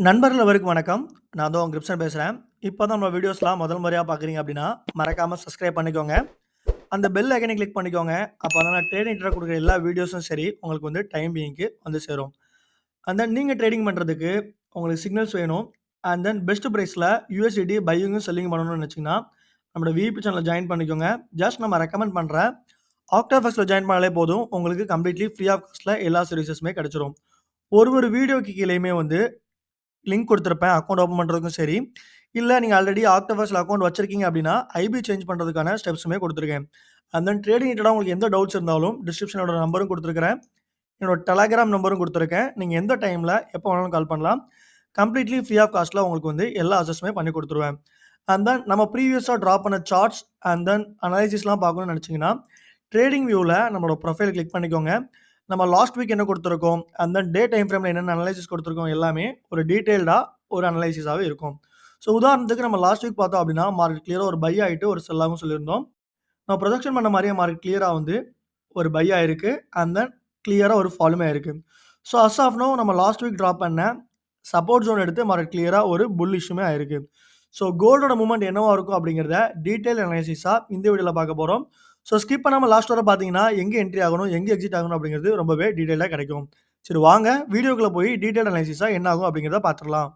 நண்பர்கள் அவருக்கு வணக்கம். நான் தான் உங்க கிருப்சன் பேசுறேன். இப்போ தான் நம்ம வீடியோஸ்லாம் முதல் முறையா பார்க்குறீங்க அப்படின்னா, மறக்காம சப்ஸ்கிரைப் பண்ணிக்கோங்க. அந்த பெல் ஐகானை கிளிக் பண்ணிக்கோங்க. அப்பதான் நான் ட்ரேடிங் ட்ரா குடுக்குற எல்லா வீடியோஸும் சரி, உங்களுக்கு வந்து டைம் பீயிங்க்கு வந்து சேரும். அண்ட் தென் நீங்க ட்ரேடிங் பண்றதுக்கு உங்களுக்கு சிக்னல்ஸ் வேணும். அண்ட் தென் பெஸ்ட் பிரைஸ்ல USDT பையிங்கும், செல்லிங்கும் பண்ணணும்னு நினைச்சீங்கன்னா, நம்மளோட VIP சேனல்ல ஜாயின் பண்ணிக்கோங்க. ஜஸ்ட் நம்ம ரெக்கமெண்ட் பண்ற ஆக்டாஃபெக்ஸ்ல ஜாயின் பண்ணாலே போதும். உங்களுக்கு கம்ப்ளீட்லி ஃப்ரீ ஆஃப் காஸ்ட்ல எல்லா சர்வீசஸுமே கிடைச்சிரும். ஒரு வீடியோக்கு கீழயுமே வந்து லிங்க் குடுத்திருப்பேன். அக்கவுண்ட் ஓப்பன் பண்றதுக்கும் சரி, இல்ல நீங்க ஆல்ரெடி ஆக்டோபஸ்ல அக்கவுண்ட் வச்சிருக்கீங்க அப்படின்னா, ஐபி சேஞ்ச் பண்றதுக்கான ஸ்டெப்ஸுமே குடுத்துருக்கேன். அண்ட் தென் ட்ரேடிங் ரிலேட்டடா உங்களுக்கு எந்த டவுட்ஸ் இருந்தாலும் டிஸ்கிரிப்ஷன்ல என்னோட நம்பரும் குடுத்துருக்கிறேன். என்னோட டெலகிராம் நம்பரும் குடுத்துருக்கேன். நீங்க எந்த டைம்ல எப்ப வேணாலும் கால் பண்ணலாம். கம்ப்ளீட்லி ஃப்ரீ ஆஃப் காஸ்ட்ல உங்களுக்கு வந்து எல்லா அக்சஸுமே பண்ணி குடுத்துருவேன். அண்ட் தென் நம்ம ப்ரீவியஸா டிராப் பண்ண சார்ட்ஸ் அண்ட் தென் அனாலிசிஸ்லாம் பார்க்கணும்னு நெனச்சீங்கன்னா, ட்ரேடிங் வியூல நம்மளோட ப்ரொஃபைல் கிளிக் பண்ணிக்கோங்க. நம்ம லாஸ்ட் வீக் என்ன குடுத்துருக்கோம், அண்ட் தென் டே டைம் ஃப்ரேம்ல என்னென்ன அனலைசிஸ் குடுத்துருக்கோம் எல்லாமே ஒரு டீட்டெயில்டா ஒரு அனலைசிஸாவே இருக்கும். ஸோ உதாரணத்துக்கு நம்ம லாஸ்ட் வீக் பார்த்தோம் அப்படின்னா, மார்க்கெட் கிளியரா ஒரு பை ஆயிட்டு ஒரு செல் ஆகும்னு சொல்லியிருந்தோம். நம்ம ப்ரொஜெக்ஷன் பண்ண மாரியே மார்க்கெட் கிளியரா வந்து ஒரு பை ஆயிருக்கு. அண்ட் தென் கிளியரா ஒரு ஃபாலுமே ஆயிருக்கு. ஸோ அஸ் ஆஃப் நவ் நம்ம லாஸ்ட் வீக் டிராப் பண்ண சப்போர்ட் ஜோன் எடுத்து மார்க்கெட் கிளியரா ஒரு புல்லிஷுமே ஆயிருக்கு. ஸோ கோல்டோட மூவ்மெண்ட் என்னவா இருக்கும் அப்படிங்கிறத டீட்டெயில் அனலைசிஸா இந்த வீடியோல பார்க்க போறோம். ஸோ ஸ்கிப் பண்ணாம லாஸ்ட் வர பார்த்தீங்கன்னா, எங்க என்ட்ரி ஆகணும், எங்க எக்ஸிட் ஆகணும் அப்படிங்கிறது ரொம்பவே டீட்டெயிலா கிடைக்கும். சரி வாங்க வீடியோக்குள்ள போய் டீட்டெயில் அனலைசிஸா என்ன ஆகும் அப்படிங்கிறத பார்த்துடலாம்.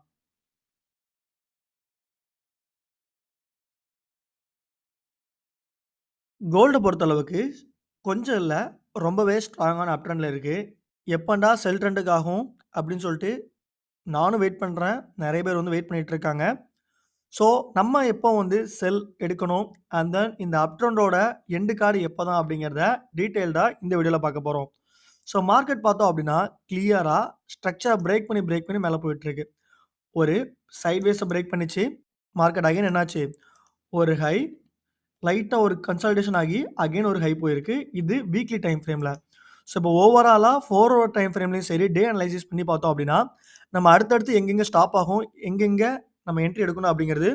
கோல்ட பொறுத்தளவுக்கு கொஞ்சம் இல்ல, ரொம்பவே ஸ்ட்ராங்கான அப் ட்ரெண்ட்ல இருக்கு. எப்பன்டா செல் ட்ரெண்டுக்கு ஆகும் அப்படின்னு சொல்லிட்டு நானும் வெயிட் பண்றேன். நெறைய பேர் வந்து வெயிட் பண்ணிட்டு இருக்காங்க. ஸோ நம்ம எப்போ வந்து செல் எடுக்கணும், அண்ட் தென் இந்த அப் ட்ரெண்டோட எண்ட் கார்டு எப்பதான் அப்படிங்கிறத டீட்டெயில்டா இந்த வீடியோல பார்க்க போறோம். ஸோ மார்க்கெட் பார்த்தோம் அப்படின்னா, கிளியரா ஸ்ட்ரக்சர பிரேக் பண்ணி மேல போயிட்டு இருக்கு. ஒரு சைட்வேஸ பிரேக் பண்ணிச்சு. மார்க்கெட் அகைன் என்னாச்சு? ஒரு ஹை லைட்டா ஒரு கன்சாலிடேஷன் ஆகி அகைன் ஒரு ஹை போயிருக்கு. இது வீக்லி டைம் ஃப்ரேம்ல. ஸோ இப்போ ஓவராலா 4 ஹவர் டைம் ஃப்ரேம்லயும் சரி, டே அனலைசிஸ் பண்ணி பார்த்தோம் அப்படின்னா, நம்ம அடுத்தடுத்து எங்கெங்க ஸ்டாப் ஆகும், எங்கெங்க நம்ம என்ட்ரி எடுக்கணும் அப்படிங்கிறது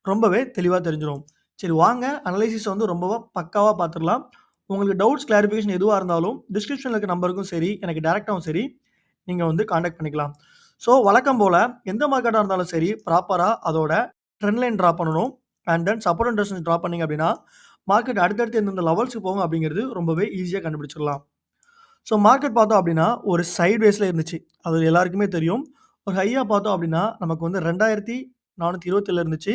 ரொம்பவே தெளிவா தெரிஞ்சிரும். சரி வாங்க அனலைசிஸ வந்து ரொம்பவா பக்காவா பார்த்துரலாம். உங்களுக்கு டவுட்ஸ், கிளாரிஃபிகேஷன் எதுவா இருந்தாலும் டிஸ்கிரிப்ஷன்ல இருக்க நம்பருக்கும் சரி, எனக்கு டைரக்ட்டாவும் சரி, நீங்க வந்து கான்டாக்ட் பண்ணிக்கலாம். ஸோ வழக்கம் போல எந்த மார்க்கெட்டா இருந்தாலும் சரி, ப்ராப்பரா அதோட ட்ரெண்ட் லைன் டிரா பண்ணணும். And then support and resistance draw பண்ணீங்க அப்படின்னா, மார்க்கெட் அடுத்தடுத்து எந்தெந்த லெவல்ஸ்க்கு போகும் அப்படிங்கிறது ரொம்பவே ஈஸியா கண்டுபிடிச்சிடலாம். ஸோ மார்க்கெட் பார்த்தோம் அப்படின்னா, ஒரு சைட்வேஸ்ல இருந்துச்சு. அது எல்லாருக்குமே தெரியும். ஒரு ஹையா பார்த்தோம் அப்படின்னா, நமக்கு வந்து 2427ல இருந்துச்சு.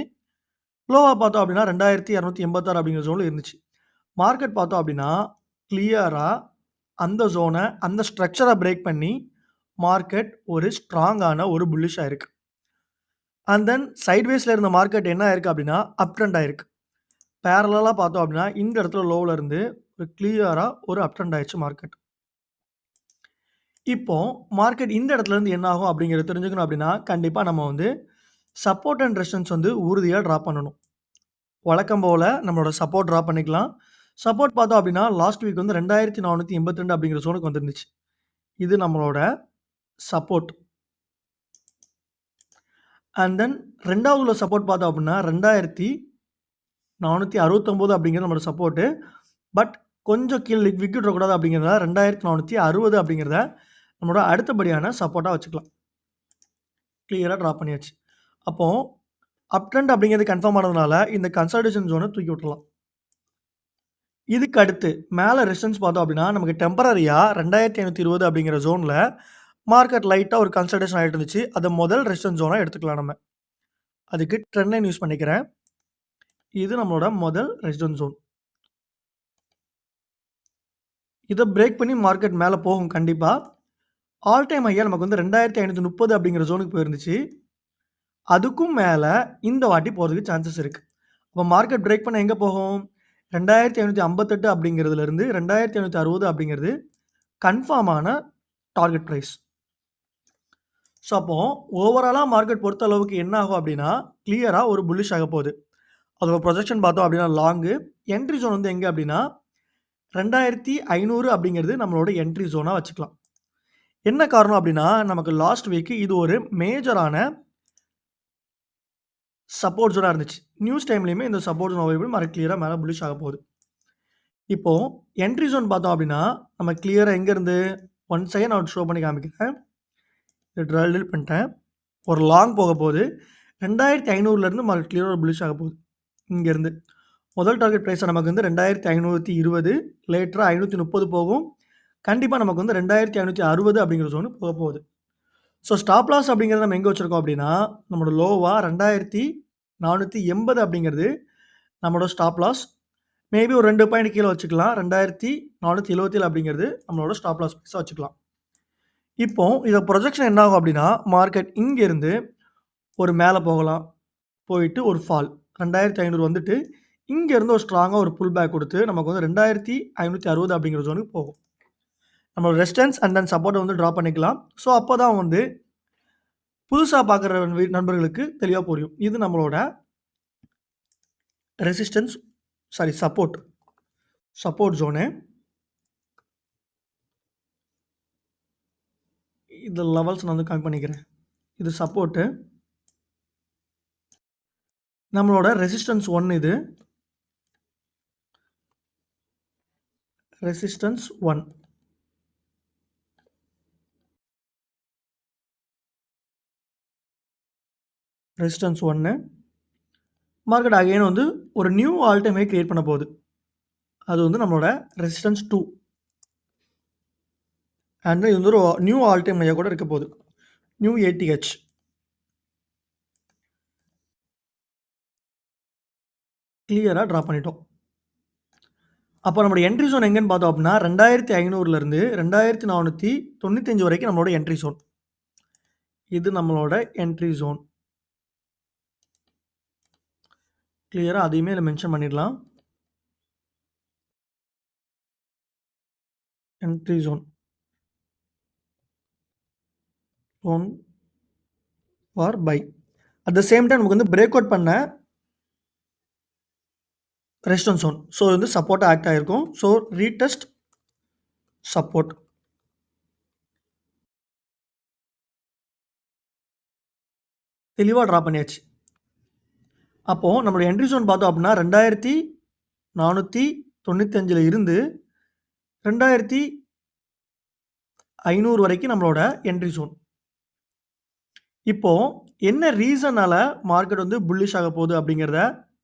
லோவா பார்த்தோம் அப்படின்னா 2286 அப்படிங்கிற ஜோன்ல இருந்துச்சு. மார்க்கெட் பார்த்தோம் அப்படின்னா, கிளியரா அந்த ஜோன, அந்த ஸ்ட்ரக்சர பிரேக் பண்ணி, மார்க்கெட் ஒரு ஸ்ட்ராங்கான ஒரு புல்லிஷ் ஆயிருக்கு. அண்ட் தென் சைட்வேஸ்ல இருந்த மார்க்கெட் என்ன ஆயிருக்கு அப்படின்னா, அப் ட்ரெண்ட் ஆயிருக்கு. பேரலலா பார்த்தோம் அப்படின்னா, இந்த இடத்துல லோவ்ல இருந்து ஒரு கிளியரா ஒரு அப் ட்ரெண்ட் ஆயிருச்சு மார்க்கெட். இப்போ மார்க்கெட் இந்த இடத்துல இருந்து என்ன ஆகும் அப்படிங்கிறத தெரிஞ்சுக்கணும் அப்படின்னா, கண்டிப்பா நம்ம வந்து சப்போர்ட் அண்ட் ரெசிஸ்டன்ஸ் வந்து உறுதியா டிரா பண்ணணும். வழக்கம் போல நம்மளோட சப்போர்ட் டிரா பண்ணிக்கலாம். சப்போர்ட் பார்த்தோம் அப்படின்னா, லாஸ்ட் வீக் வந்து 2482 அப்படிங்கிற ஜோனுக்கு வந்திருந்துச்சு. இது நம்மளோட சப்போர்ட். அண்ட் தென் 2வது உள்ள சப்போர்ட் பார்த்தோம் அப்படின்னா, 2469 அப்படிங்கிறது நம்மளோட சப்போர்ட்டு. பட் கொஞ்சம் கீழ விக்கெட் விடக்கூடாது அப்படிங்கிறதால 2460 அப்படிங்கிறத நம்மளோட அடுத்தபடியான சப்போர்ட்டா வச்சுக்கலாம். கிளியரா டிரா பண்ணியாச்சு. அப்போ அப் ட்ரெண்ட் அப்படிங்கிறது கன்ஃபார்ம் ஆனதுனால, இந்த கன்சாலிடேஷன் ஜோன தூக்கி விட்டுறலாம். இதுக்கு அடுத்து மேல ரெசிஸ்டன்ஸ் பார்த்தோம் அப்படின்னா, நமக்கு டெம்பரரியா 2520 அப்படிங்கிற ஜோன்ல மார்க்கெட் லைட்டா ஒரு கன்சாலிடேஷன் ஆயிட்டு இருந்துச்சு. அத முதல் ரெசிஸ்டன்ஸ் ஜோனா எடுத்துக்கலாம் நம்ம. அதுக்கு ட்ரெண்ட் லைன் யூஸ் பண்ணிக்கிறேன். இது நம்மளோட முதல் ரெசிஸ்டன்ஸ் ஜோன். இத பிரேக் பண்ணி மார்க்கெட் மேல போகும் கண்டிப்பா. ஆல் டைம் ஹையா நமக்கு வந்து 2530 அப்படிங்கிற ஜோனுக்கு போயிருந்துச்சு. அதுக்கும் மேல இந்த வாட்டி போறதுக்கு சான்சஸ் இருக்கு. அப்ப மார்க்கெட் பிரேக் பண்ணா எங்க போகும்? 2558 அப்படிங்கிறதுலருந்து 2560 அப்படிங்கிறது கன்ஃபார்மான டார்கெட் பிரைஸ். ஸோ அப்போ ஓவராலா மார்க்கெட் பொறுத்த அளவுக்கு என்ன ஆகும் அப்படின்னா, கிளியரா ஒரு புல்லிஷ் ஆகப்போகுது. அதோட ப்ரொஜெக்ஷன் பார்த்தோம் அப்படின்னா லாங்கு. என்ட்ரி ஜோன் வந்து எங்க அப்படின்னா, 2500 அப்படிங்கிறது நம்மளோட என்ட்ரி ஜோனா வச்சுக்கலாம். என்ன காரணம் அப்படின்னா, நமக்கு லாஸ்ட் வீக் இது ஒரு மேஜரான சப்போர்ட் ஜோனா இருந்துச்சு. நியூஸ் டைம்லயுமே இந்த சப்போர்ட் ஜோன் அவைலபிள் மார்க்கெட் கிளியரா மேல புல்லிஷ் ஆகப்போகுது. இப்போ என்ட்ரி ஜோன் பார்த்தோம் அப்படின்னா, நம்ம கிளியரா எங்கேருந்து ஒன்ஸ் அகைன் நான் ஷோ பண்ணி காமிக்கிறேன். இத டெலீட் பண்ணிட்டேன். ஒரு லாங் போக போகுது. 2500லேருந்து மார்க்கெட் கிளியரா ஒரு புல்லிஷ் ஆக போகுது. இங்கேருந்து. முதல் டார்கெட் பிரைஸா நமக்கு வந்து 2520 லேட்டரா 530 போகும். கண்டிப்பா நமக்கு வந்து 2560 அப்படிங்கிற ஜோன் போகப்போகுது. ஸோ ஸ்டாப் லாஸ் அப்படிங்கிறத நம்ம எங்க வச்சிருக்கோம் அப்படின்னா, நம்மளோட லோவா 2480 அப்படிங்கிறது நம்மளோட ஸ்டாப் லாஸ். மேபி ஒரு 2 பாயிண்ட் கீழ வச்சுக்கலாம். 2477 அப்படிங்கிறது நம்மளோட ஸ்டாப் லாஸ் பிரைஸா வச்சுக்கலாம். இப்போ இத ப்ரொஜெக்ஷன் என்ன ஆகும் அப்படின்னா, மார்க்கெட் இங்கேருந்து ஒரு மேல போகலாம். போயிட்டு ஒரு ஃபால் 2500 வந்துட்டு, இங்கேருந்து ஒரு ஸ்ட்ராங்கா ஒரு புல் பேக் குடுத்து, நமக்கு வந்து 2560 அப்படிங்கிற ஜோனுக்கு போகும். நம்மளோட ரெசிஸ்டன்ஸ் அண்ட் தென் சப்போர்ட்ட வந்து டிரா பண்ணிக்கலாம். ஸோ அப்பதான் வந்து புதுசா பார்க்குற நண்பர்களுக்கு தெளிவா புரியும். இது நம்மளோட ரெசிஸ்டன்ஸ் சப்போர்ட். Support zone. இந்த லெவல்ஸ் நான் வந்து கம்மி பண்ணிக்கிறேன். இது சப்போர்ட்டு. நம்மளோட ரெசிஸ்டன்ஸ் 1 இது. ரெசிஸ்டன்ஸ் 1. ரெசிஸ்டன்ஸ் 1. மார்க்கெட் அகைன் வந்து ஒரு new all time high create பண்ண போகுது. அது வந்து நம்மளோட ரெசிஸ்டன்ஸ் 2. அண்ட் இது வந்து ஒரு நியூ ஆல் டைம் ஹையா கூட இருக்க போகுது. New ADH. கிளியரா டிரா பண்ணிட்டோம். அப்போ நம்மளோட என்ட்ரி ஜோன் எங்கன்னு பார்த்தோம் அப்படின்னா 2500லேருந்து 2495 வரைக்கும் நம்மளோட என்ட்ரி ஜோன். இது நம்மளோட என்ட்ரி ஜோன். கிளியரா அதையுமே இதில மென்ஷன் பண்ணிடலாம். Entry zone. Zone for buy. At the same time நமக்கு வந்து பிரேக் அவுட் பண்ண ரெசிஸ்டன்ஸ் ஜோன். ஸோ இது வந்து சப்போர்ட்டா ஆக்ட் ஆகிருக்கும். So retest support. தெளிவா டிரா பண்ணியாச்சு. அப்போ நம்மளோட என்ட்ரி ஜோன் பார்த்தோம் அப்படின்னா 2495ல இருந்து 2500 வரைக்கும் நம்மளோட என்ட்ரி ஜோன். இப்போ என்ன ரீசனால மார்க்கெட் வந்து புல்லிஷ் ஆக போகுது அப்படிங்கிறத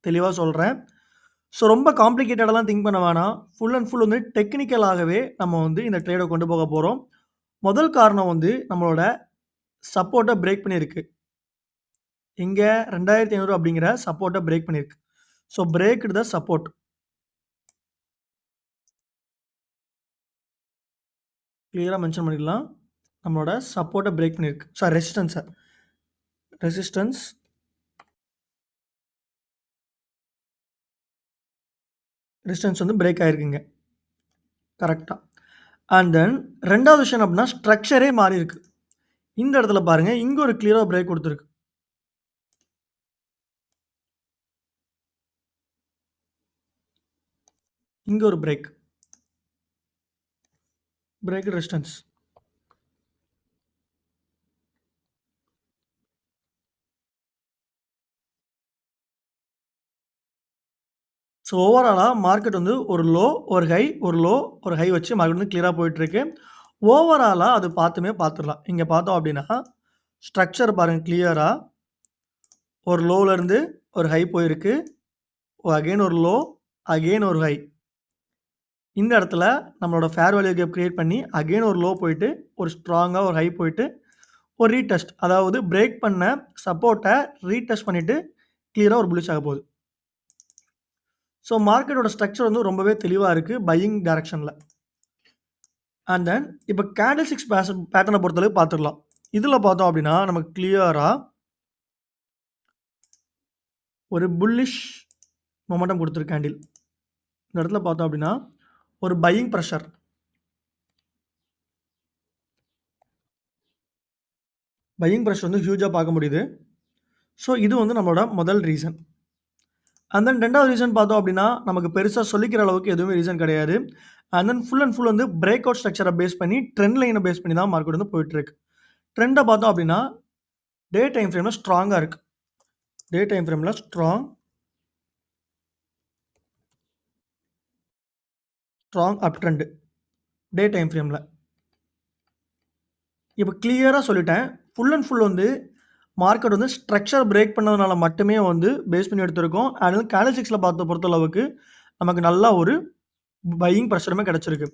தெளிவா சொல்றேன். ஸோ ரொம்ப காம்ப்ளிகேட்டடாலாம் திங்க் பண்ண வேணாம். ஃபுல் அண்ட் ஃபுல் வந்து டெக்னிக்கலாகவே நம்ம வந்து இந்த ட்ரேட கொண்டு போக போறோம். முதல் காரணம் வந்து நம்மளோட சப்போர்ட்ட பிரேக் பண்ணியிருக்கு. இங்க 2500 அப்படிங்கிற சப்போர்ட்ட பிரேக் பண்ணியிருக்கு. So பிரேக்டு the support. கிளியரா மென்ஷன் பண்ணிடலாம். நம்மளோட சப்போர்ட்ட பிரேக் பண்ணியிருக்கு. Sorry resistance. ரெசிஸ்டன்ஸ் வந்து பிரேக் ஆயிருக்குங்க. கரெக்ட்டா. அண்ட் தென் 2வது விஷயம் அப்படின்னா ஸ்ட்ரக்சரே மாறியிருக்கு. இந்த இடத்துல பாருங்க, இங்க ஒரு கிளியரா பிரேக் குடுத்திருக்கு. இங்க ஒரு பிரேக். Break resistance. ஸோ ஓவராலா மார்க்கெட் வந்து ஒரு லோ, ஒரு ஹை, ஒரு லோ, ஒரு ஹை வச்சு மார்க்கெட் வந்து கிளியரா போயிட்டுருக்கு. ஓவராலா அது பார்த்துரலாம். இங்க பார்த்தோம் அப்படின்னா, ஸ்ட்ரக்சர் பாருங்க கிளியரா ஒரு லோலருந்து ஒரு ஹை போயிருக்கு. அகைன் ஒரு லோ, அகைன் ஒரு ஹை. இந்த இடத்துல நம்மளோட ஃபேர் வேல்யூ கேப் கிரியேட் பண்ணி, அகைன் ஒரு லோ போயிட்டு, ஒரு ஸ்ட்ராங்கா ஒரு ஹை போயிட்டு, ஒரு ரீடெஸ்ட். அதாவது பிரேக் பண்ண சப்போர்ட்ட ரீடெஸ்ட் பண்ணிட்டு, கிளியரா ஒரு புல்லிஷ் ஆக போகுது. ஸோ மார்க்கெட்டோட ஸ்ட்ரக்சர் வந்து ரொம்பவே தெளிவா இருக்கு. பையிங் டைரக்ஷன்ல. அண்ட் தென் இப்ப கேண்டில் ஸ்டிக்ஸ் பேட்டர்ன பொறுத்தளவு பார்த்துடலாம். இதுல பார்த்தோம் அப்படின்னா, நமக்கு கிளியரா ஒரு புல்லிஷ் மொமெண்டம் குடுத்திருக்கு கேண்டில். இந்த இடத்துல பார்த்தோம் அப்படின்னா, ஒரு பையிங் பிரஷர். பையிங் பிரஷர் வந்து ஹியூஜா பார்க்க முடியுது. ஸோ இது வந்து நம்மளோட முதல் ரீசன். அண்ட் தென் 2வது ரீசன் பார்த்தோம் அப்படின்னா, நமக்கு பெருசா சொல்லிக்கிற அளவுக்கு எதுவுமே ரீசன் கிடையாது. And then full and full வந்து பிரேக் அவுட் ஸ்ட்ரக்சர பேஸ் பண்ணி, ட்ரெண்ட் லைன பேஸ் பண்ணி தான் மார்க்கெட் வந்து போயிட்டுருக்கு. ட்ரெண்ட பார்த்தோம் அப்படின்னா, டே டைம் ஃப்ரேம்ல ஸ்ட்ராங்கா இருக்கு. டே டைம் ஃப்ரேம்ல strong up trend. Day time ஃப்ரேம்ல. இப்ப கிளியரா சொல்லிட்டேன். ஃபுல் அண்ட் ஃபுல் வந்து மார்க்கெட் வந்து ஸ்ட்ரக்சர் பிரேக் பண்ணதுனால மட்டுமே வந்து பேஸ் பண்ணி எடுத்திருக்கோம். அண்ட் வந்து கேண்டில்ஸ்டிக்ஸ்ல பார்த்த பொறுத்தளவுக்கு நமக்கு நல்லா ஒரு பையிங் பிரஷருமே கிடைச்சிருக்கு.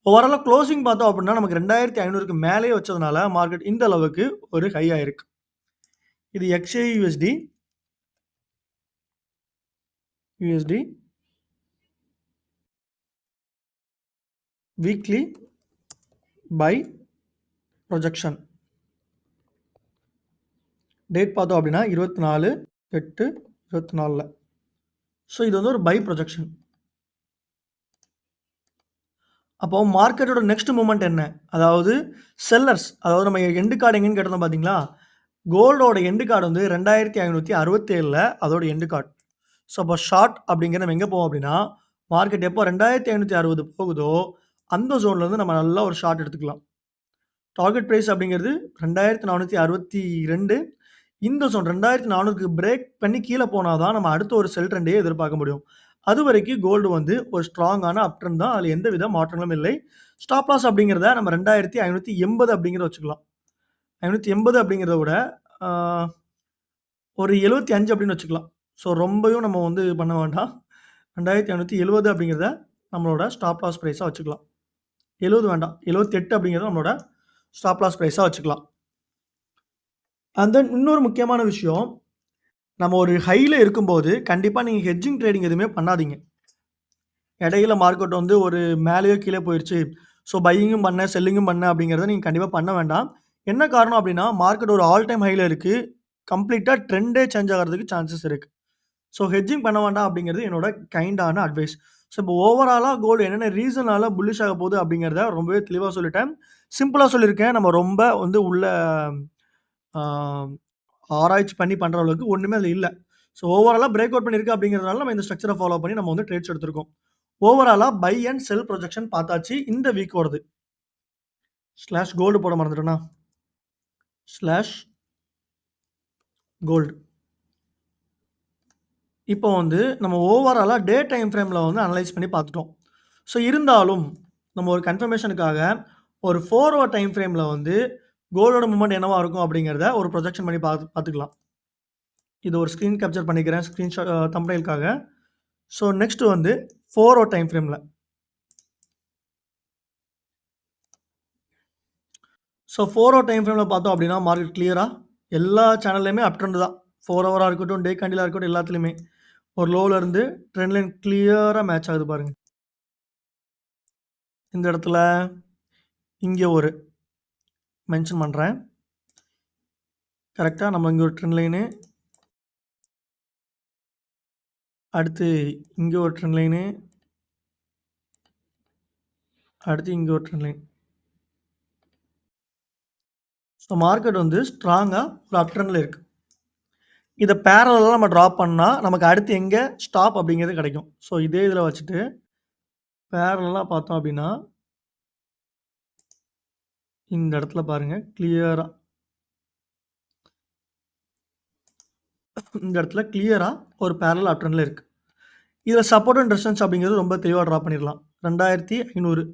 ஓவராலா குளோசிங் பார்த்தோம் அப்டின்னா, நமக்கு 2500க்கு மேலேயே வச்சதுனால மார்க்கெட் இந்த அளவுக்கு ஒரு ஹை ஆயிருக்கு. இது XAUSD, USD weekly buy projection. Date பார்த்தோம் அப்டின்னா 24/8/24ல. ஸோ இது வந்து ஒரு பை ப்ரொஜெக்ஷன். அப்போ மார்க்கெட்டோட நெக்ஸ்ட் மூவ்மெண்ட் என்ன? அதாவது செல்லர்ஸ் அதாவது நம்ம எண்ட் கார்ட் எங்கன்னு கேட்டிருந்தோம் பார்த்தீங்களா? கோல்டோட எண்ட் கார்ட் வந்து 2567ல அதோட எண்ட் கார்ட். ஸோ அப்போ ஷார்ட் அப்படிங்கிறது நம்ம எங்க போவோம் அப்படின்னா, மார்க்கெட் எப்போ 2560 போகுதோ, அந்த ஜோன்லேருந்து நம்ம நல்லா ஒரு ஷார்ட் எடுத்துக்கலாம். டார்கெட் பிரைஸ் அப்படிங்கிறது 2462. இந்த ஜோன் 2400க்கு பிரேக் பண்ணி கீழ போனா தான் நம்ம அடுத்த ஒரு செல் ட்ரெண்டையே எதிர்பார்க்க முடியும். அதுவரைக்கும் கோல்டு வந்து ஒரு ஸ்ட்ராங்கான அப் ட்ரெண்ட் தான். அதில எந்தவித மாற்றங்களும் இல்லை. ஸ்டாப் லாஸ் அப்படிங்கிறத நம்ம 2580 அப்படிங்கிறத வச்சுக்கலாம். 580 அப்படிங்கிறத விட ஆ ஒரு 75 அப்படின்னு வச்சுக்கலாம். ஸோ ரொம்பயும் நம்ம வந்து பண்ண வேண்டாம். 2570 அப்படிங்கிறத நம்மளோட ஸ்டாப் லாஸ் பிரைஸா வச்சுக்கலாம். 70 வேண்டாம். 78 அப்படிங்கிறத நம்மளோட ஸ்டாப் லாஸ் பிரைஸா வச்சுக்கலாம். அண்ட் தென் இன்னொரு முக்கியமான விஷயம், நம்ம ஒரு ஹைல இருக்கும்போது கண்டிப்பா நீங்க ஹெட்ஜிங் ட்ரேடிங் எதுவுமே பண்ணாதீங்க. இடையில மார்க்கெட் வந்து ஒரு மேலேயோ கீழ போயிருச்சு. ஸோ பையிங்கும் பண்ணேன், செல்லிங்கும் பண்ணேன் அப்படிங்கிறத நீங்க கண்டிப்பா பண்ண வேண்டாம். என்ன காரணம் அப்படின்னா, மார்க்கெட் ஒரு ஆல் டைம் ஹைல இருக்கு. கம்ப்ளீட்டா ட்ரெண்டே சேஞ்ச் ஆகுறதுக்கு சான்சஸ் இருக்கு. ஸோ ஹெட்ஜிங் பண்ண வேண்டாம் அப்படிங்கிறது என்னோட கைண்டான அட்வைஸ். ஸோ இப்போ ஓவராலா கோல்டு என்னென்ன ரீசனால புல்லிஷ் ஆக போகுது அப்படிங்கிறத ரொம்பவே தெளிவா சொல்லிட்டேன். சிம்பிளா சொல்லியிருக்கேன். நம்ம ரொம்ப வந்து உள்ள ஆ ஆராய்ச்சி பண்ணி பண்ற அளவுக்கு ஒண்ணுமே அதுல இல்ல. ஸோ ஓவராலா பிரேக் அவுட் பண்ணியிருக்கு அப்படிங்கிறதுனால நம்ம இந்த ஸ்ட்ரக்சர ஃபாலோ பண்ணி நம்ம வந்து ட்ரேட்ஸ் எடுத்திருக்கோம். ஓவராலா பை அண்ட் செல் ப்ரொஜெக்ஷன் பார்த்தாச்சு. இந்த வீக்கோடது. ஸ்லாஷ் கோல்டு போட மறந்துட்டேனா? Slash gold. இப்போ வந்து நம்ம ஓவராலா டே டைம் ஃப்ரேம்ல வந்து அனலைஸ் பண்ணி பார்த்துட்டோம். ஸோ இருந்தாலும் நம்ம ஒரு கன்ஃபர்மேஷனுக்காக ஒரு 4 ஹவர் டைம் ஃப்ரேம்ல வந்து கோல்டோட மூவ்மெண்ட் என்னவா இருக்கும் அப்படிங்கிறத ஒரு ப்ரொஜெக்ஷன் பண்ணி பார்த்துக்கலாம். இது ஒரு ஸ்க்ரீன் கேப்சர் பண்ணிக்கிறேன் ஸ்க்ரீன்ஷாட் தம்ப்நெயிலுக்காக. ஸோ நெக்ஸ்ட் வந்து 4 ஹவர் டைம் ஃப்ரேம்ல. ஸோ 4 ஹவர் டைம் ஃப்ரேம்ல பார்த்தோம் அப்படின்னா மார்க்கெட் கிளியரா எல்லா சேனல்லயுமே அப் ட்ரெண்ட் தான். 4 ஹவரா இருக்கட்டும், டே கேண்டிலா இருக்கட்டும் எல்லாத்துலயுமே. ஒரு லோல இருந்து ட்ரெண்ட் லைன் கிளியரா மேட்ச் ஆகுது பாருங்க. இந்த இடத்துல இங்க ஒரு மென்ஷன் பண்றேன். கரெக்ட்டா நம்ம இங்க ஒரு ட்ரெண்ட் லைனு. அடுத்து இங்க ஒரு ட்ரெண்ட் லைனு. அடுத்து இங்க ஒரு ட்ரெண்ட் லைன். ஸோ மார்க்கெட் வந்து ஸ்ட்ராங்கா ஒரு அப் ட்ரெண்ட்ல இருக்கு. இத பேரலலா நம்ம டிராப் பண்ணா, நமக்கு அடுத்து எங்க ஸ்டாப் அப்படிங்கிறது கிடைக்கும். ஸோ இதே இதில வச்சுட்டு பேரலலா பார்த்தோம் அப்படின்னா, இந்த இடத்துல பாருங்க கிளியரா இந்த இடத்துல கிளியரா ஒரு பேரலல் அப் ட்ரெண்ட்ல இருக்கு. இதில சப்போர்ட் அண்ட் ரெசிஸ்டன்ஸ் அப்படிங்கிறது ரொம்ப தெளிவா டிரா பண்ணிரலாம். 2500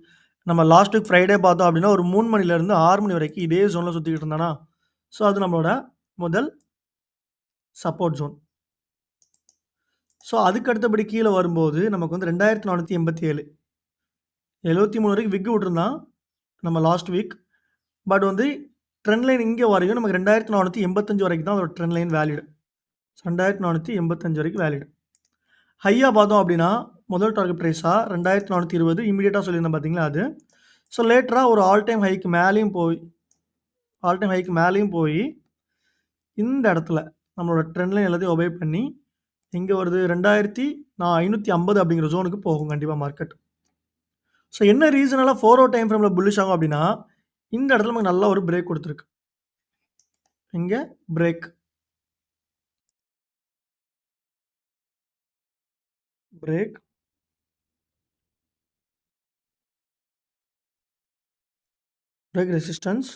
நம்ம லாஸ்ட் வீக் ஃப்ரைடே பார்த்தோம் அப்படின்னா, ஒரு 3 மணிலேருந்து 6 மணி வரைக்கும் இதே ஜோன்ல சுத்திக்கிட்டு இருந்தானா, ஸோ அது நம்மளோட முதல் சப்போர்ட் ஜோன். ஸோ அதுக்கு அடுத்தபடி கீழ வரும்போது நமக்கு வந்து 2487 73 வரைக்கும் விக் விட்டுருந்தான் நம்ம லாஸ்ட் வீக். பட் வந்து ட்ரெண்ட் லைன் இங்க வரையும் நமக்கு 2485 வரைக்கும் தான் அதோட ட்ரெண்ட் லைன் வேலிட். 2485 வரைக்கும் வேலிட். ஹையா பார்த்தோம் அப்படின்னா, முதல் டார்கெட் பிரைஸா 2420 இமிடியேட்டா சொல்லியிருந்தேன் பார்த்தீங்களா அது. ஸோ லேட்டரா ஒரு ஆல் டைம் ஹைக்கு மேலேயும் போய் இந்த இடத்துல நம்மளோட ட்ரெண்ட் லைன் எல்லாத்தையும் ஒபே பண்ணி எங்க வருது 2550 அப்படிங்கிற ஜோனுக்கு போகும் கண்டிப்பா மார்க்கெட். ஸோ என்ன ரீசனால 4 ஹவர் டைம் ஃப்ரேம்ல புல்லிஷ் ஆகும் அப்படின்னா, இந்த இடத்துல நமக்கு நல்ல ஒரு பிரேக் குடுத்திருக்கு. இங்க break. Break. Break resistance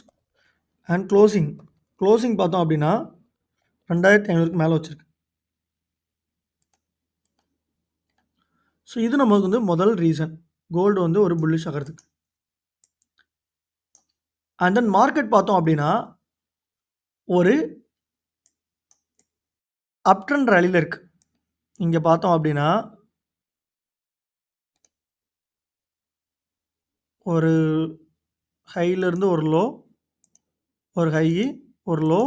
and closing. Closing பார்த்தோம் அப்படின்னா 2500க்கு மேல வச்சிருக்கு. ஸோ இது நமக்கு வந்து முதல் ரீசன். கோல்டு வந்து ஒரு புல்லிஷ் ஆகுறதுக்கு. அண்ட் தென் மார்க்கெட் பார்த்தோம் அப்படின்னா, ஒரு அப் ட்ரெண்ட் ரேலில இருக்கு. இங்க பார்த்தோம் அப்டின்னா, ஒரு ஹைலருந்து ஒரு லோ, ஒரு ஹையி, ஒரு லோ,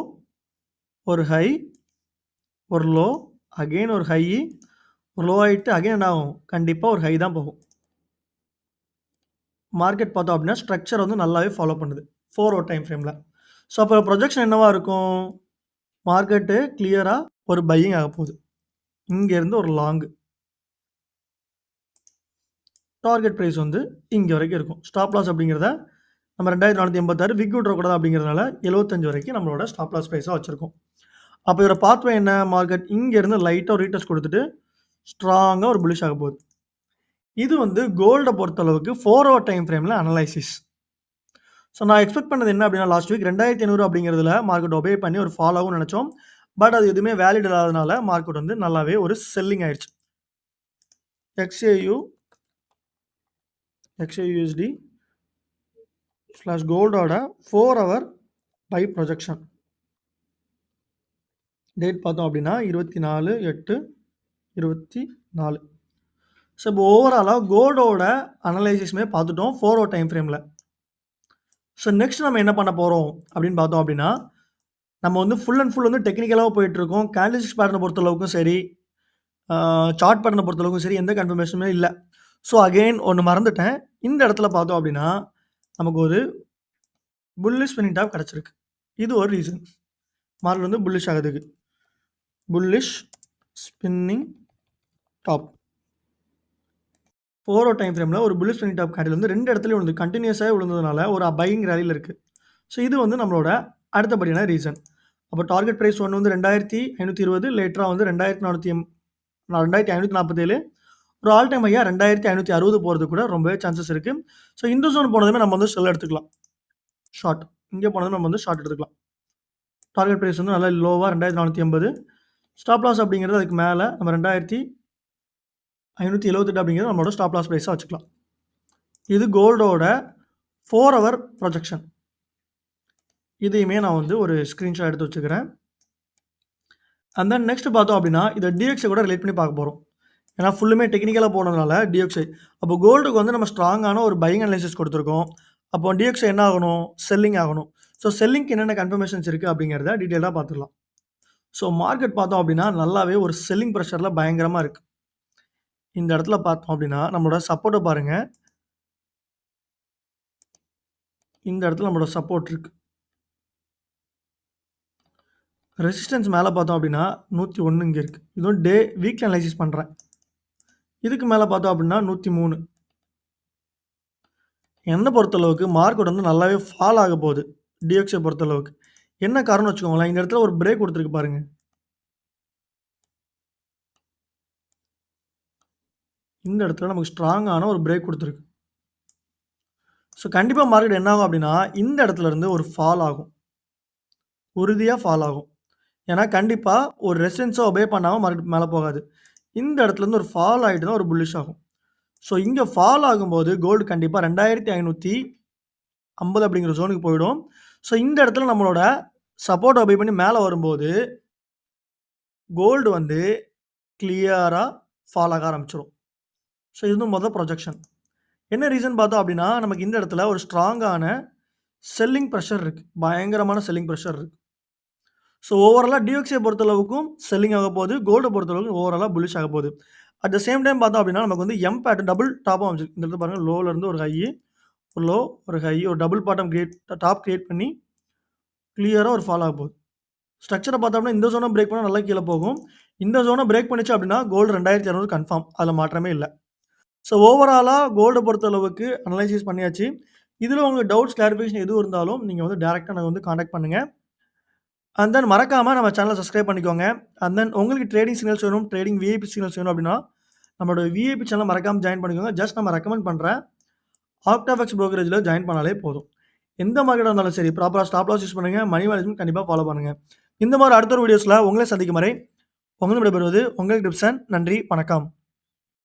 ஒரு ஹை, ஒரு லோ, அகைன் ஒரு ஹையி, ஒரு லோ ஆயிட்டு அகைன் என்ன ஆகும்? கண்டிப்பா ஒரு ஹை தான் போகும். மார்க்கெட் பார்த்தோம் அப்டின்னா, ஸ்ட்ரக்சர் வந்து நல்லாவே ஃபாலோ பண்ணுது. 4 ஹவர் டைம் ஃப்ரேம்ல. ஸோ, அப்போ ப்ரொஜெக்ஷன் என்னவா இருக்கும்? மார்க்கெட்டு கிளியரா ஒரு பையிங் ஆகப்போகுது. இங்கேருந்து ஒரு லாங். டார்கெட் பிரைஸ் வந்து இங்க வரைக்கும் இருக்கும். ஸ்டாப் லாஸ் அப்படிங்கிறத நம்ம 2486 விக் விட்றக்கூடாது அப்படிங்கிறதுனால 75 வரைக்கும் நம்மளோட ஸ்டாப் லாஸ் பிரைஸா வச்சிருக்கோம். அப்போ இதோட பாத்வே என்ன? மார்க்கெட் இங்கேருந்து லைட்டா ஒரு ரீடெஸ்ட் குடுத்துட்டு, ஸ்ட்ராங்கா ஒரு புல்லிஷ் ஆகப்போகுது. இது வந்து கோல்ட பொறுத்தளவுக்கு 4 ஹவர் டைம் ஃப்ரேம்ல அனலைசிஸ். ஸோ நான் எக்ஸ்பெக்ட் பண்ணது என்ன அப்படின்னா, லாஸ்ட் வீக் 2500 அப்படிங்கிறதுல மார்க்கெட் ஒபே பண்ணி ஒரு ஃபால் ஆகும்னு நெனச்சோம். பட் அது எதுவுமே வேலிட் இல்லாதனால மார்க்கெட் வந்து நல்லாவே ஒரு செல்லிங் ஆயிருச்சு. XAUSD / கோல்டோட 4 ஹவர் பை ப்ரொஜெக்ஷன். டேட் பார்த்தோம் அப்படின்னா 24/8/24. ஸோ இப்போ ஓவராலா கோல்டோட அனலைசிஸுமே பார்த்துட்டோம் 4 ஹவர் டைம் ஃப்ரேம்ல. ஸோ நெக்ஸ்ட் நம்ம என்ன பண்ண போறோம் அப்படின்னு பார்த்தோம் அப்படின்னா, நம்ம வந்து ஃபுல் அண்ட் ஃபுல் வந்து டெக்னிக்கலா போயிட்டுருக்கோம். கேண்டில்ஸ்டிக் பேட்டர்ன பொறுத்தளவுக்கும் சரி, சார்ட் பேட்டர்ன பொறுத்தளவுக்கும் சரி, எந்த கன்ஃபர்மேஷனுமே இல்ல. ஸோ அகைன் ஒண்ணு மறந்துட்டேன். இந்த இடத்துல பார்த்தோம் அப்படின்னா, நமக்கு ஒரு புல்லிஷ் ஸ்பின்னிங் டாப் கிடைச்சிருக்கு. இது ஒரு ரீசன். மார்க்கெட் வந்து புல்லிஷ் ஆகுறதுக்கு. Bullish spinning top. 4 hour time ஃப்ரேம்ல ஒரு புல்லிஷ் ஸ்பின்னிங் டாப் கேண்டில் வந்து 2 இடத்துலயும் விழுந்து கன்டினியூஸாவே விழுந்ததுனால ஒரு பையிங் ரேலில இருக்கு. ஸோ இது வந்து நம்மளோட அடுத்தபடியான ரீசன். அப்போ டார்கெட் பிரைஸ் ஒண்ணு வந்து 2520 லேட்டரா வந்து 2547 ஒரு ஆல் டைம் ஹையா 2560 போறதுக்கு கூட ரொம்பவே சான்சஸ் இருக்கு. ஸோ இந்த ஜோன் போனதுமே நம்ம வந்து செல் எடுத்துக்கலாம். ஷார்ட். இங்க போனதும் நம்ம வந்து ஷார்ட் எடுத்துக்கலாம். டார்கெட் பிரைஸ் வந்து நல்லா லோவா 2480. ஸ்டாப் லாஸ் அப்படிங்கிறது அதுக்கு மேல நம்ம 2578 அப்படிங்கிறது நம்மளோட ஸ்டாப் லாஸ் பிரைஸா வச்சுக்கலாம். இது கோல்டோட 4 ஹவர் ப்ரொஜெக்ஷன். இதையுமே நான் வந்து ஒரு ஸ்கிரீன்ஷாட் எடுத்து வச்சுக்கிறேன். அண்ட் தென் நெக்ஸ்ட் பார்த்தோம் அப்படின்னா, இத DXY கூட ரிலேட் பண்ணி பார்க்க போறோம். ஏன்னா ஃபுல்லுமே டெக்னிக்கலா போனதுனால DXY. அப்போ கோல்டுக்கு வந்து நம்ம ஸ்ட்ராங்கான ஒரு பையிங் அனலைசிஸ் குடுத்துருக்கோம். அப்போ DXY என்ன ஆகணும்? செல்லிங் ஆகணும். ஸோ செல்லிங்க்கு என்னென்ன கன்ஃபர்மேஷன்ஸ் இருக்கு அப்படிங்கிறத டீட்டெயிலா பார்த்துடலாம். ஸோ மார்க்கெட் பார்த்தோம் அப்படின்னா, நல்லாவே ஒரு செல்லிங் பிரஷர்ல பயங்கரமா இருக்கு. இந்த இடத்துல பார்த்தோம் அப்படின்னா, நம்மளோட சப்போர்ட்ட பாருங்க. இந்த இடத்துல நம்மளோட சப்போர்ட் இருக்கு. ரெசிஸ்டன்ஸ் மேல பார்த்தோம் அப்படின்னா, 101 இங்க இருக்கு. இதுவும் வீக்லி அனலைசிஸ் பண்றேன். இதுக்கு மேல பார்த்தோம் அப்படின்னா 103. என்ன பொறுத்தளவுக்கு மார்க்கெட் வந்து நல்லாவே ஃபால் ஆக போகுது. DXY பொறுத்தளவுக்கு. என்ன காரணம்னு வச்சுக்கோங்களேன். இந்த இடத்துல ஒரு பிரேக் குடுத்துருக்கு பாருங்க. இந்த இடத்துல நமக்கு ஸ்ட்ராங்கான ஒரு பிரேக் குடுத்துருக்கு. ஸோ கண்டிப்பா மார்க்கெட் என்ன ஆகும் அப்படின்னா, இந்த இடத்துல இருந்து ஒரு ஃபால் ஆகும். உறுதியா ஃபால் ஆகும். ஏன்னா கண்டிப்பா ஒரு ரெசிஸ்டன்ஸ ஒபே பண்ணாம மார்க்கெட் மேல போகாது. இந்த இடத்துல இருந்து ஒரு ஃபால் ஆயிட்டு தான் ஒரு புல்லிஷ் ஆகும். ஸோ இங்க ஃபால் ஆகும்போது கோல்டு கண்டிப்பா 2550 அப்படிங்கிற ஜோனுக்கு போயிடும். ஸோ இந்த இடத்துல நம்மளோட சப்போர்ட் ஒபே பண்ணி மேல வரும்போது, கோல்டு வந்து கிளியரா ஃபால் ஆக ஆரம்பிச்சுரும். ஸோ இது வந்து மொத ப்ரொஜெக்ஷன். என்ன ரீசன் பார்த்தோம் அப்படின்னா, நமக்கு இந்த இடத்துல ஒரு ஸ்ட்ராங்கான செல்லிங் பிரஷர் இருக்கு. பயங்கரமான செல்லிங் பிரஷர் இருக்கு. ஸோ ஓவராலா DXY பொறுத்தளவுக்கும் செல்லிங் ஆகப்போகுது. கோல்ட பொறுத்தளவுக்கு ஓவராலா புல்லிஷ் ஆகப்போகுது. அட் த சேம் டைம் பார்த்தோம் அப்படின்னா, நமக்கு வந்து பேட்டர்ன் டபுள் டாப்பா அமைஞ்சிருக்கு. இந்த இடத்துல பாருங்க லோல இருந்து ஒரு ஹை, ஒரு லோ, ஒரு ஹை, ஒரு டபுள் பாட்டம் டாப் கிரியேட் பண்ணி கிளியரா ஒரு ஃபால் ஆகப்போகுது. ஸ்ட்ரக்சர பார்த்தோம்னா இந்த ஜோன பிரேக் பண்ணா நல்லா கீழ போகும். இந்த ஜோன பிரேக் பண்ணுச்சு அப்படின்னா கோல்டு 2200 கன்ஃபார்ம். அதுல மாற்றமே இல்ல. ஸோ ஓவராலா கோல்ட பொறுத்தளவுக்கு அனலைசிஸ் பண்ணியாச்சு. இதுல உங்களுக்கு டவுட்ஸ், கிளாரிஃபிகேஷன் எதுவும் இருந்தாலும் நீங்க வந்து டைரக்ட்டா என்ன வந்து கான்டாக்ட் பண்ணுங்க. அண்ட் தென் மறக்காம நம்ம சேனல சப்ஸ்கிரைப் பண்ணிக்கோங்க. அண்ட் தென் உங்களுக்கு ட்ரேடிங் சிக்னல்ஸ் வேணும், ட்ரேடிங் விஐபி சிக்னல்ஸ் வேணும் அப்படின்னா, நம்மளோட விஐபி சேனல மறக்காம ஜாயின் பண்ணிக்கோங்க. ஜஸ்ட் நம்ம ரெக்கமெண்ட் பண்றேன். ஆக்டாஃபெக்ஸ் புரோக்கரேஜ்ல ஜாயின் பண்ணாலே போதும். எந்த மார்க்கெட்டா இருந்தாலும் சரி, ப்ராப்பரா ஸ்டாப் லாஸ் யூஸ் பண்ணுங்க. மணி மேனேஜ்மென்ட் கண்டிப்பா ஃபாலோ பண்ணுங்க. இந்த மாரி அடுத்த ஒரு வீடியோஸ்ல உங்கள சந்திக்கும் வரை உங்களிடமிருந்து விடைபெறுவது உங்கள் கிரிப்சன். நன்றி, வணக்கம்.